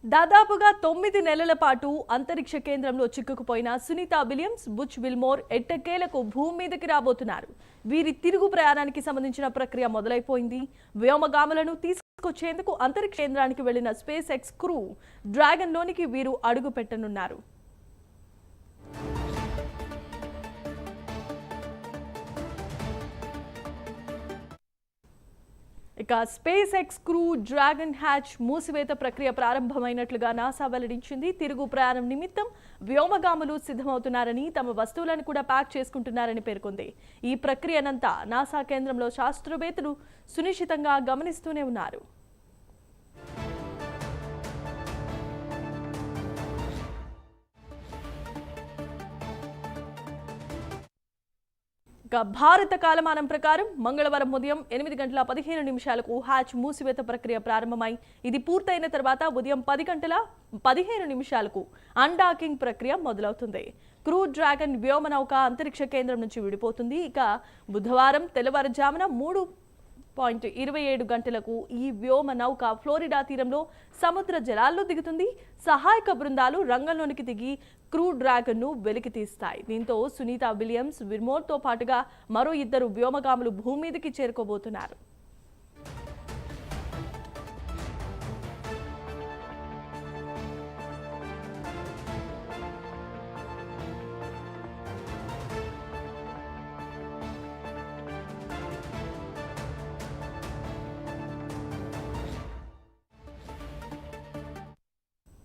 దాదాపుగా 9 నెలల పాటు అంతరిక్ష కేంద్రంలో చిక్కుకుపోయిన సునీతా విలియమ్స్, బుచ్ విల్మోర్ ఎట్టకేలకు భూమి మీదకి రాబోతున్నారు. వీరి తిరుగు ప్రయాణానికి సంబంధించిన ప్రక్రియ మొదలైపోయింది. వ్యోమగాములను తీసుకొచ్చేందుకు అంతరిక్ష కేంద్రానికి వెళ్లిన స్పేస్ ఎక్స్ క్రూ డ్రాగన్ లోనికి వీరు అడుగు పెట్టనున్నారు. ఇక SpaceX Crew Dragon hatch మూసివేత ప్రక్రియ ప్రారంభమైనట్లుగా నాసా వెల్లడించింది. తిరుగు ప్రయాణం నిమిత్తం వ్యోమగాములు సిద్ధమవుతున్నారని, తమ వస్తువులను కూడా ప్యాక్ చేసుకుంటున్నారని పేర్కొంది. ఈ ప్రక్రియనంతా నాసా కేంద్రంలో శాస్త్రవేత్తలు సునిశ్చితంగా గమనిస్తూనే ఉన్నారు. భారత కాలమానం ప్రకారం మంగళవారం ఉదయం 8:15 హ్యాచ్ మూసివేత ప్రక్రియ ప్రారంభమై ఇది పూర్తయిన తర్వాత ఉదయం 10:15 అన్డాకింగ్ ప్రక్రియ మొదలవుతుంది. క్రూ డ్రాగన్ వ్యోమనౌక అంతరిక్ష కేంద్రం నుంచి విడిపోతుంది. ఇక బుధవారం తెల్లవారుజామున 3:27 ఈ వ్యోమ నౌక ఫ్లోరిడా తీరంలో సముద్ర జలాల్లో దిగుతుంది. సహాయక బృందాలు రంగంలోనికి దిగి క్రూ డ్రాగన్ ను వెలికి తీస్తాయి. దీంతో సునీతా విలియమ్స్, విల్మోర్తో పాటుగా మరో 2 వ్యోమగాములు భూమి మీదకి చేరుకోబోతున్నారు.